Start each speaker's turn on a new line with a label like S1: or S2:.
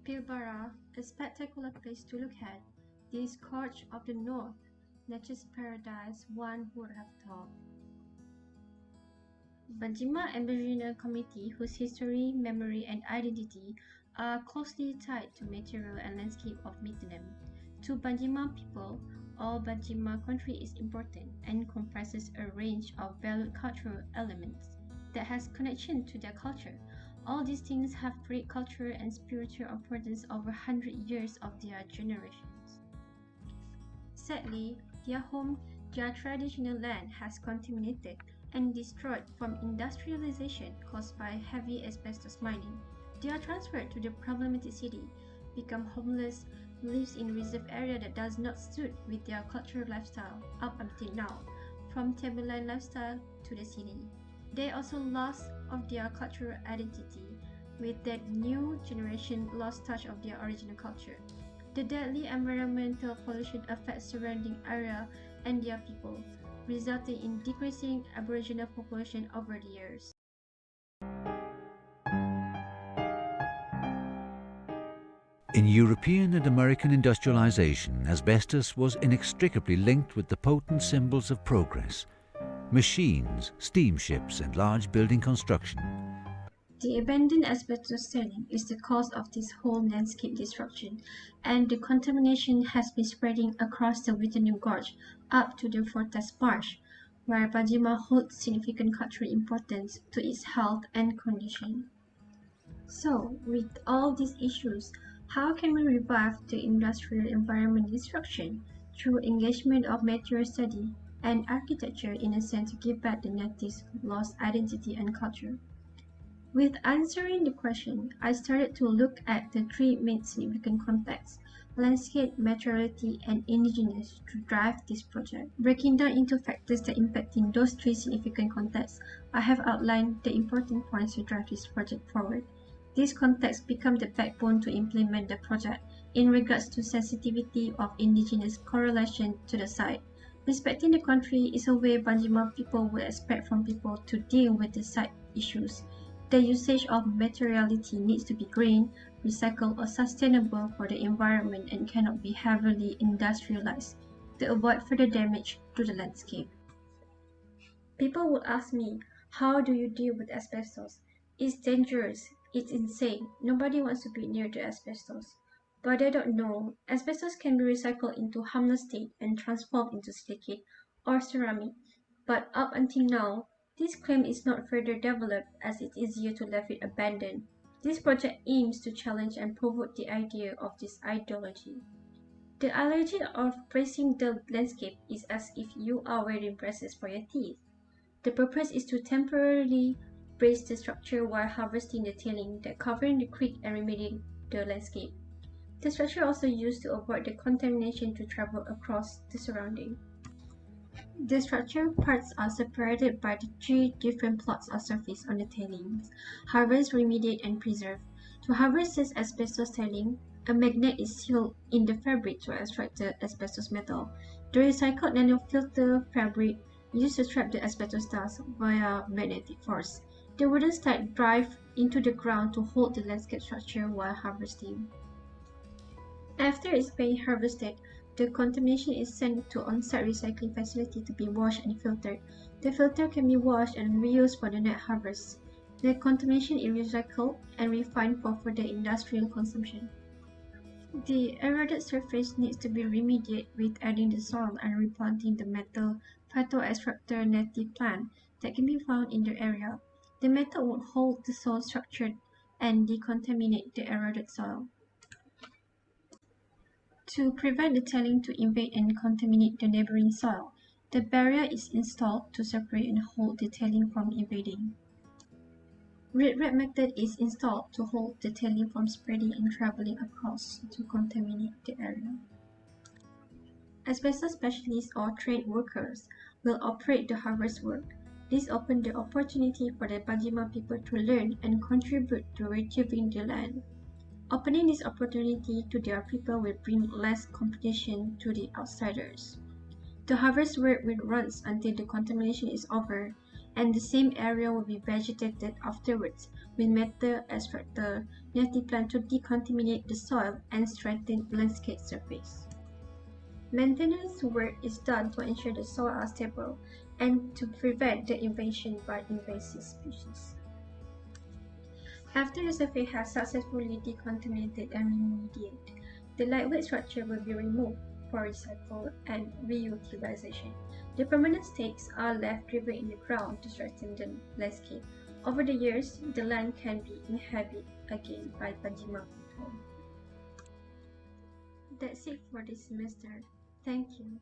S1: Pilbara, a spectacular place to look at, the scourge of the north, nature's paradise, one would have thought. Banjima Aboriginal community, whose history, memory, and identity are closely tied to material and landscape of Wittenoom. To Banjima people, all Banjima country is important and comprises a range of valued cultural elements that has connection to their culture. All these things have great cultural and spiritual importance over 100 years of their generations. Sadly, their home, their traditional land has contaminated and destroyed from industrialization caused by heavy asbestos mining. They are transferred to the problematic city, become homeless, lives in reserve area that does not suit with their cultural lifestyle up until now, from tableland lifestyle to the city. They also lost of their cultural identity, with that new generation lost touch of their original culture. The deadly environmental pollution affects surrounding area and their people, resulting in decreasing Aboriginal population over the years.
S2: In European and American industrialization, asbestos was inextricably linked with the potent symbols of progress: machines, steamships, and large building construction.
S1: The abandoned asbestos tailing is the cause of this whole landscape destruction, and the contamination has been spreading across the Wittenoom Gorge up to the Fortas Marsh, where Banjima holds significant cultural importance to its health and condition. So, with all these issues, how can we revive the industrial environment destruction through engagement of material study and architecture in a sense to give back the natives' lost identity and culture? With answering the question, I started to look at the three main significant contexts: landscape, materiality, and indigenous to drive this project. Breaking down into factors that impact in those three significant contexts, I have outlined the important points to drive this project forward. These contexts become the backbone to implement the project in regards to sensitivity of indigenous correlation to the site. Respecting the country is a way Banjima people would expect from people to deal with the site issues. The usage of materiality needs to be green, recycled, or sustainable for the environment and cannot be heavily industrialized to avoid further damage to the landscape. People would ask me, how do you deal with asbestos? It's dangerous, it's insane, nobody wants to be near the asbestos. But they don't know, asbestos can be recycled into harmless state and transformed into silicate or ceramic. But up until now, this claim is not further developed as it's easier to leave it abandoned. This project aims to challenge and provoke the idea of this ideology. The ideology of bracing the landscape is as if you are wearing braces for your teeth. The purpose is to temporarily brace the structure while harvesting the tailing that covering the creek and remediating the landscape. The structure also used to avoid the contamination to travel across the surrounding. The structural parts are separated by the three different plots of surface on the tailings: harvest, remediate, and preserve. To harvest this asbestos tailing, a magnet is sealed in the fabric to extract the asbestos metal. The recycled nanofilter fabric used to trap the asbestos dust via magnetic force. The wooden stake drive into the ground to hold the landscape structure while harvesting. After it's been harvested, the contamination is sent to on-site recycling facility to be washed and filtered. The filter can be washed and reused for the next harvest. The contamination is recycled and refined for further industrial consumption. The eroded surface needs to be remediated with adding the soil and replanting the metal phytoextractor native plant that can be found in the area. The method would hold the soil structure and decontaminate the eroded soil. To prevent the tailing to invade and contaminate the neighboring soil, the barrier is installed to separate and hold the tailing from invading. Red wrap method is installed to hold the tailing from spreading and traveling across to contaminate the area. Asbestos specialists or trained workers will operate the harvest work. This opens the opportunity for the Banjima people to learn and contribute to retrieving the land. Opening this opportunity to their people will bring less competition to the outsiders. The harvest work will run until the contamination is over, and the same area will be vegetated afterwards with method as the native plant to decontaminate the soil and strengthen landscape surface. Maintenance work is done to ensure the soil are stable and to prevent the invasion by invasive species. After the surface has successfully decontaminated and remediated, the lightweight structure will be removed for recycle and reutilization. The permanent stakes are left driven in the ground to strengthen the landscape. Over the years, the land can be inhabited again by Banjima people. That's it for this semester. Thank you.